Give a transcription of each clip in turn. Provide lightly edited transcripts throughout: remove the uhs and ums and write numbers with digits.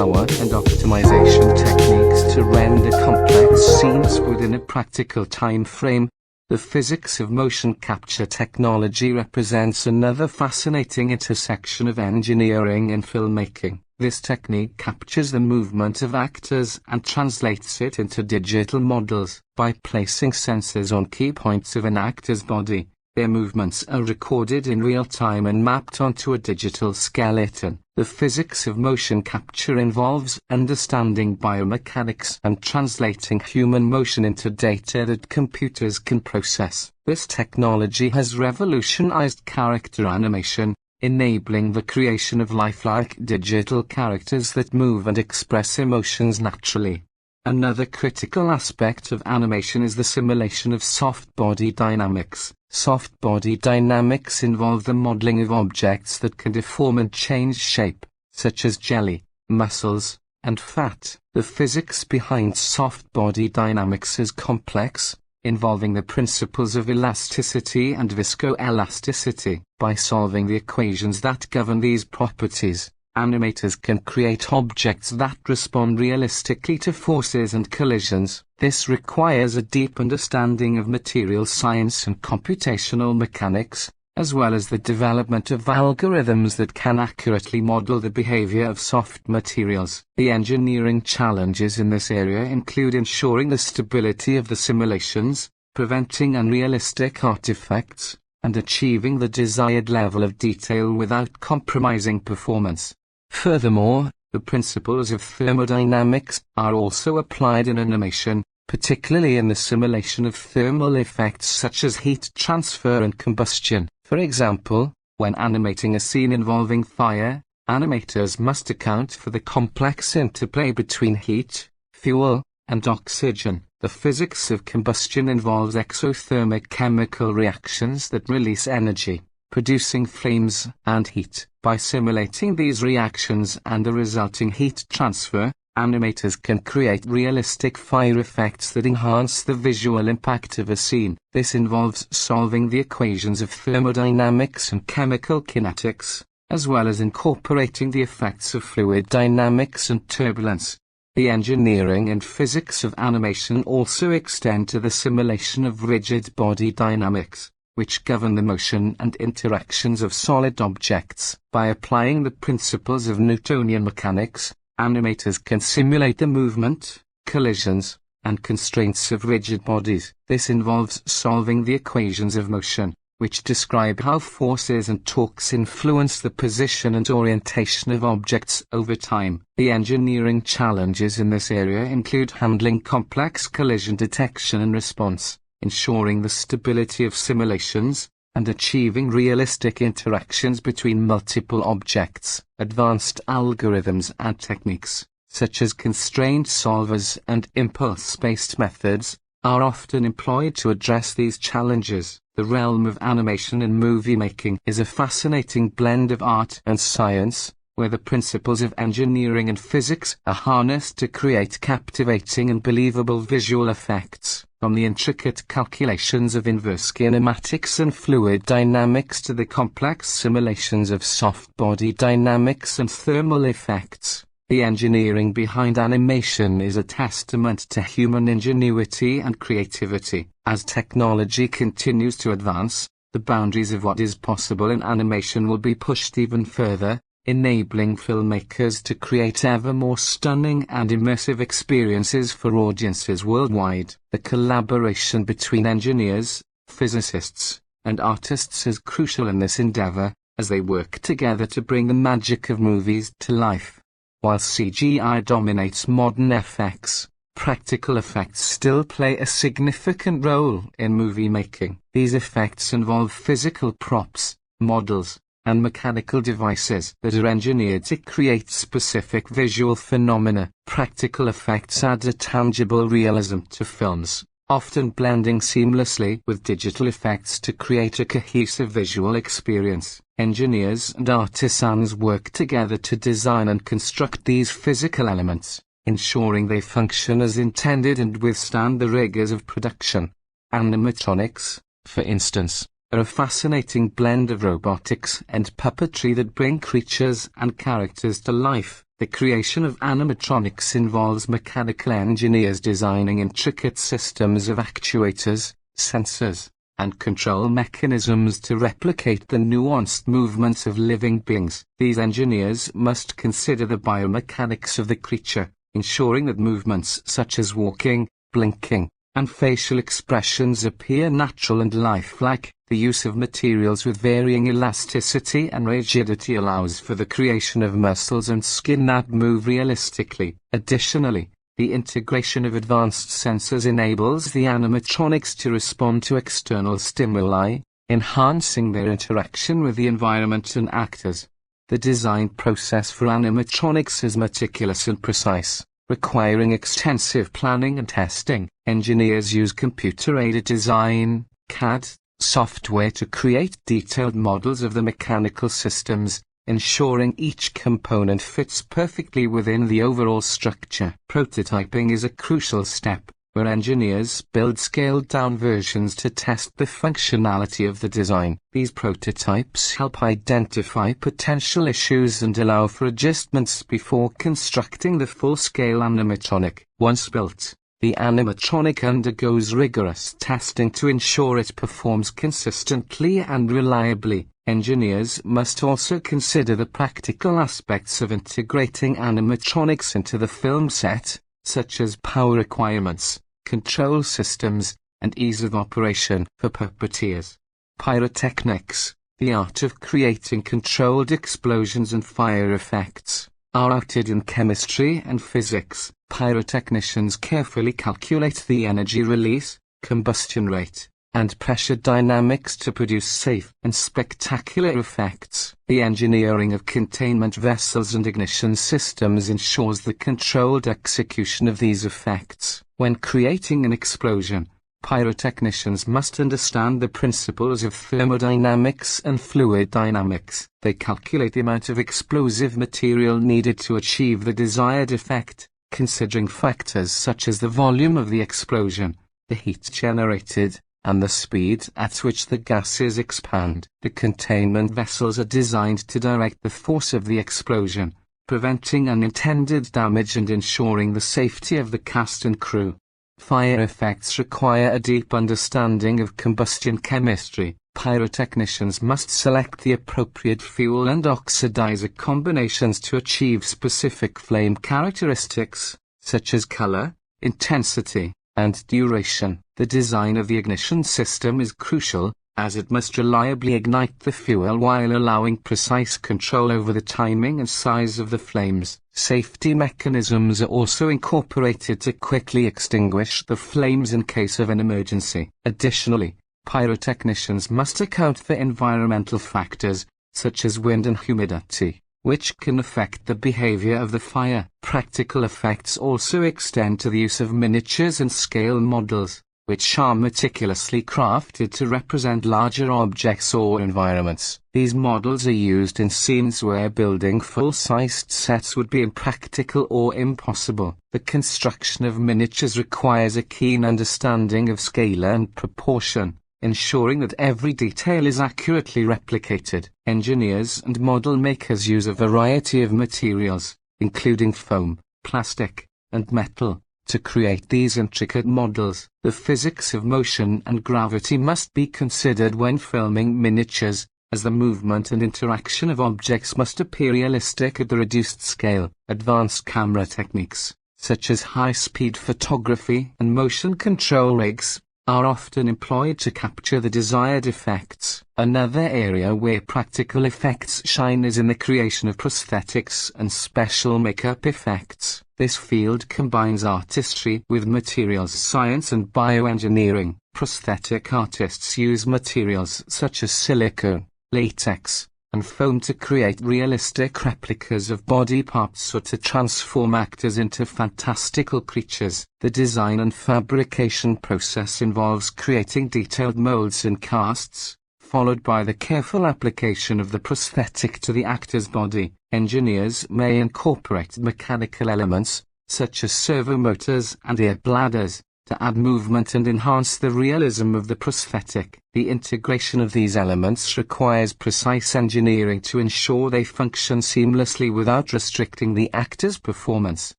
power and optimization techniques to render complex scenes within a practical time frame. The physics of motion capture technology represents another fascinating intersection of engineering and filmmaking. This technique captures the movement of actors and translates it into digital models. By placing sensors on key points of an actor's body, their movements are recorded in real time and mapped onto a digital skeleton. The physics of motion capture involves understanding biomechanics and translating human motion into data that computers can process. This technology has revolutionized character animation, enabling the creation of lifelike digital characters that move and express emotions naturally. Another critical aspect of animation is the simulation of soft body dynamics. Soft body dynamics involve the modeling of objects that can deform and change shape, such as jelly, muscles, and fat. The physics behind soft body dynamics is complex, involving the principles of elasticity and viscoelasticity. By solving the equations that govern these properties, animators can create objects that respond realistically to forces and collisions. This requires a deep understanding of material science and computational mechanics, as well as the development of algorithms that can accurately model the behavior of soft materials. The engineering challenges in this area include ensuring the stability of the simulations, preventing unrealistic artifacts, and achieving the desired level of detail without compromising performance. Furthermore, the principles of thermodynamics are also applied in animation, particularly in the simulation of thermal effects such as heat transfer and combustion. For example, when animating a scene involving fire, animators must account for the complex interplay between heat, fuel, and oxygen. The physics of combustion involves exothermic chemical reactions that release energy, producing flames and heat. By simulating these reactions and the resulting heat transfer, animators can create realistic fire effects that enhance the visual impact of a scene. This involves solving the equations of thermodynamics and chemical kinetics, as well as incorporating the effects of fluid dynamics and turbulence. The engineering and physics of animation also extend to the simulation of rigid body dynamics, which govern the motion and interactions of solid objects. By applying the principles of Newtonian mechanics, animators can simulate the movement, collisions, and constraints of rigid bodies. This involves solving the equations of motion, which describe how forces and torques influence the position and orientation of objects over time. The engineering challenges in this area include handling complex collision detection and response, ensuring the stability of simulations, and achieving realistic interactions between multiple objects. Advanced algorithms and techniques, such as constraint solvers and impulse-based methods, are often employed to address these challenges. The realm of animation and movie making is a fascinating blend of art and science, where the principles of engineering and physics are harnessed to create captivating and believable visual effects. From the intricate calculations of inverse kinematics and fluid dynamics to the complex simulations of soft body dynamics and thermal effects, the engineering behind animation is a testament to human ingenuity and creativity. As technology continues to advance, the boundaries of what is possible in animation will be pushed even further, enabling filmmakers to create ever more stunning and immersive experiences for audiences worldwide. The collaboration between engineers, physicists, and artists is crucial in this endeavor, as they work together to bring the magic of movies to life. While CGI dominates modern FX, practical effects still play a significant role in movie making. These effects involve physical props, models, and mechanical devices that are engineered to create specific visual phenomena. Practical effects add a tangible realism to films, often blending seamlessly with digital effects to create a cohesive visual experience. Engineers and artisans work together to design and construct these physical elements, ensuring they function as intended and withstand the rigors of production. Animatronics, for instance, are a fascinating blend of robotics and puppetry that bring creatures and characters to life. The creation of animatronics involves mechanical engineers designing intricate systems of actuators, sensors, and control mechanisms to replicate the nuanced movements of living beings. These engineers must consider the biomechanics of the creature, ensuring that movements such as walking, blinking, and facial expressions appear natural and lifelike. The use of materials with varying elasticity and rigidity allows for the creation of muscles and skin that move realistically. Additionally, the integration of advanced sensors enables the animatronics to respond to external stimuli, enhancing their interaction with the environment and actors. The design process for animatronics is meticulous and precise, requiring extensive planning and testing. Engineers use computer-aided design, CAD, software to create detailed models of the mechanical systems, ensuring each component fits perfectly within the overall structure. Prototyping is a crucial step, where engineers build scaled-down versions to test the functionality of the design. These prototypes help identify potential issues and allow for adjustments before constructing the full-scale animatronic. Once built, the animatronic undergoes rigorous testing to ensure it performs consistently and reliably. Engineers must also consider the practical aspects of integrating animatronics into the film set, such as power requirements, control systems, and ease of operation. For puppeteers, pyrotechnics, the art of creating controlled explosions and fire effects, are rooted in chemistry and physics. Pyrotechnicians carefully calculate the energy release, combustion rate, and pressure dynamics to produce safe and spectacular effects. The engineering of containment vessels and ignition systems ensures the controlled execution of these effects. When creating an explosion, pyrotechnicians must understand the principles of thermodynamics and fluid dynamics. They calculate the amount of explosive material needed to achieve the desired effect, considering factors such as the volume of the explosion, the heat generated, and the speed at which the gases expand. The containment vessels are designed to direct the force of the explosion, preventing unintended damage and ensuring the safety of the cast and crew. Fire effects require a deep understanding of combustion chemistry. Pyrotechnicians must select the appropriate fuel and oxidizer combinations to achieve specific flame characteristics, such as color, intensity, and duration. The design of the ignition system is crucial, as it must reliably ignite the fuel while allowing precise control over the timing and size of the flames. Safety mechanisms are also incorporated to quickly extinguish the flames in case of an emergency. Additionally, pyrotechnicians must account for environmental factors, such as wind and humidity, which can affect the behavior of the fire. Practical effects also extend to the use of miniatures and scale models, which are meticulously crafted to represent larger objects or environments. These models are used in scenes where building full-sized sets would be impractical or impossible. The construction of miniatures requires a keen understanding of scale and proportion, ensuring that every detail is accurately replicated. Engineers and model makers use a variety of materials, including foam, plastic, and metal, to create these intricate models. The physics of motion and gravity must be considered when filming miniatures, as the movement and interaction of objects must appear realistic at the reduced scale. Advanced camera techniques, such as high-speed photography and motion control rigs, are often employed to capture the desired effects. Another area where practical effects shine is in the creation of prosthetics and special makeup effects. This field combines artistry with materials science and bioengineering. Prosthetic artists use materials such as silicone, latex, and foam to create realistic replicas of body parts or to transform actors into fantastical creatures. The design and fabrication process involves creating detailed molds and casts, followed by the careful application of the prosthetic to the actor's body. Engineers may incorporate mechanical elements, such as servo motors and air bladders, to add movement and enhance the realism of the prosthetic. The integration of these elements requires precise engineering to ensure they function seamlessly without restricting the actor's performance.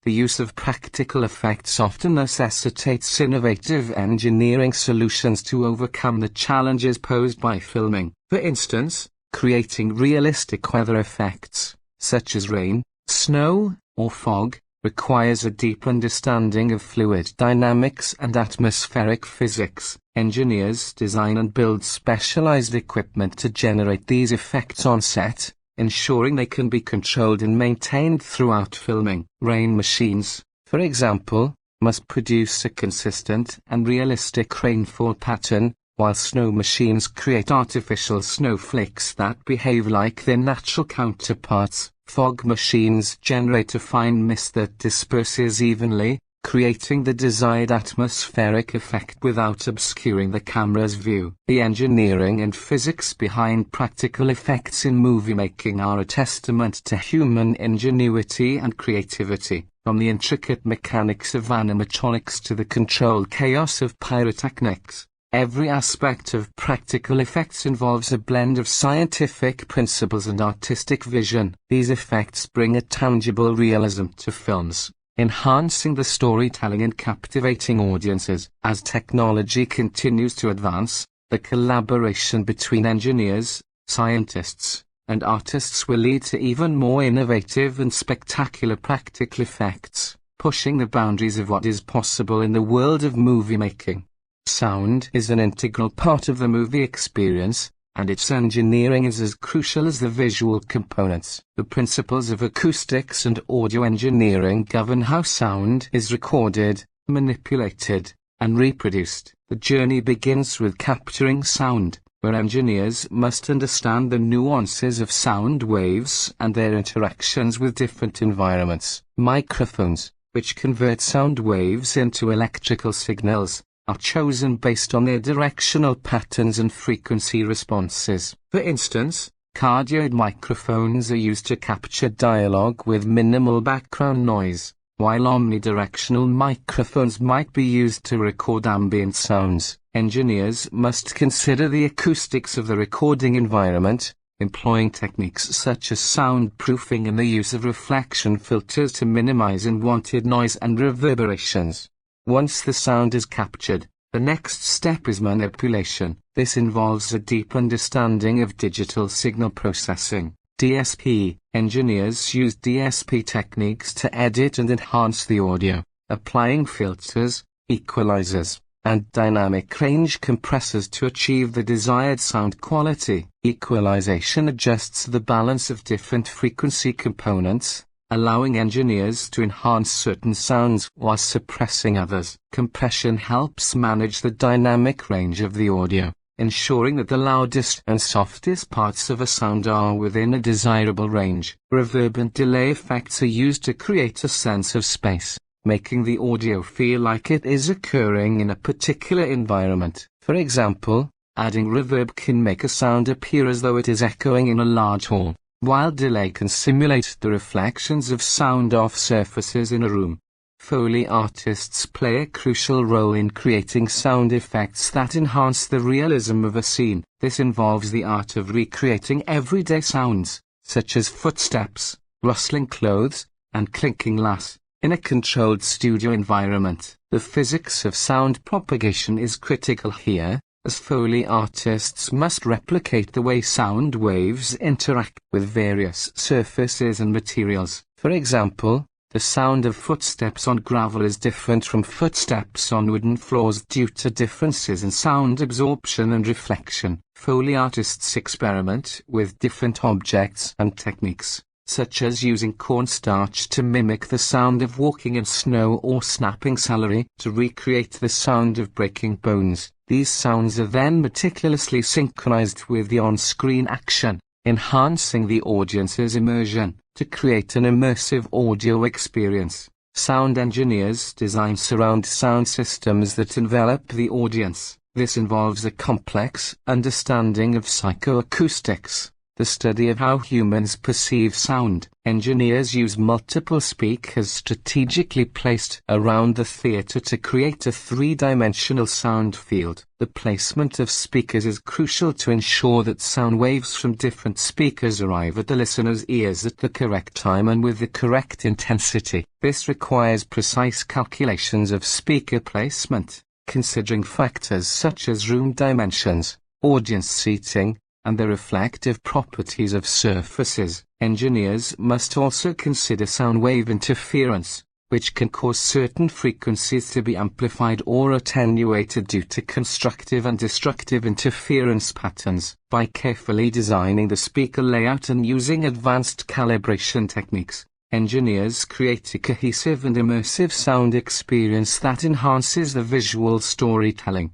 The use of practical effects often necessitates innovative engineering solutions to overcome the challenges posed by filming. For instance, creating realistic weather effects, such as rain, snow, or fog, requires a deep understanding of fluid dynamics and atmospheric physics. Engineers design and build specialized equipment to generate these effects on set, ensuring they can be controlled and maintained throughout filming. Rain machines, for example, must produce a consistent and realistic rainfall pattern, while snow machines create artificial snowflakes that behave like their natural counterparts. Fog machines generate a fine mist that disperses evenly, creating the desired atmospheric effect without obscuring the camera's view. The engineering and physics behind practical effects in movie making are a testament to human ingenuity and creativity. From the intricate mechanics of animatronics to the controlled chaos of pyrotechnics, every aspect of practical effects involves a blend of scientific principles and artistic vision. These effects bring a tangible realism to films, enhancing the storytelling and captivating audiences. As technology continues to advance, the collaboration between engineers, scientists, and artists will lead to even more innovative and spectacular practical effects, pushing the boundaries of what is possible in the world of movie making. Sound is an integral part of the movie experience, and its engineering is as crucial as the visual components. The principles of acoustics and audio engineering govern how sound is recorded, manipulated, and reproduced. The journey begins with capturing sound, where engineers must understand the nuances of sound waves and their interactions with different environments. Microphones, which convert sound waves into electrical signals, are chosen based on their directional patterns and frequency responses. For instance, cardioid microphones are used to capture dialogue with minimal background noise, while omnidirectional microphones might be used to record ambient sounds. Engineers must consider the acoustics of the recording environment, employing techniques such as soundproofing and the use of reflection filters to minimize unwanted noise and reverberations. Once the sound is captured, the next step is manipulation. This involves a deep understanding of digital signal processing, DSP. Engineers use DSP techniques to edit and enhance the audio, applying filters, equalizers, and dynamic range compressors to achieve the desired sound quality. Equalization adjusts the balance of different frequency components, allowing engineers to enhance certain sounds while suppressing others. Compression helps manage the dynamic range of the audio, ensuring that the loudest and softest parts of a sound are within a desirable range. Reverb and delay effects are used to create a sense of space, making the audio feel like it is occurring in a particular environment. For example, adding reverb can make a sound appear as though it is echoing in a large hall, while delay can simulate the reflections of sound off surfaces in a room. Foley artists play a crucial role in creating sound effects that enhance the realism of a scene. This involves the art of recreating everyday sounds, such as footsteps, rustling clothes, and clinking glass, in a controlled studio environment. The physics of sound propagation is critical here, as Foley artists must replicate the way sound waves interact with various surfaces and materials. For example, the sound of footsteps on gravel is different from footsteps on wooden floors due to differences in sound absorption and reflection. Foley artists experiment with different objects and techniques, such as using cornstarch to mimic the sound of walking in snow or snapping celery to recreate the sound of breaking bones. These sounds are then meticulously synchronized with the on-screen action, enhancing the audience's immersion to create an immersive audio experience. Sound engineers design surround sound systems that envelop the audience. This involves a complex understanding of psychoacoustics, the study of how humans perceive sound. Engineers use multiple speakers strategically placed around the theater to create a three-dimensional sound field. The placement of speakers is crucial to ensure that sound waves from different speakers arrive at the listener's ears at the correct time and with the correct intensity. This requires precise calculations of speaker placement, considering factors such as room dimensions, audience seating, and the reflective properties of surfaces. Engineers must also consider sound wave interference, which can cause certain frequencies to be amplified or attenuated due to constructive and destructive interference patterns. By carefully designing the speaker layout and using advanced calibration techniques, engineers create a cohesive and immersive sound experience that enhances the visual storytelling.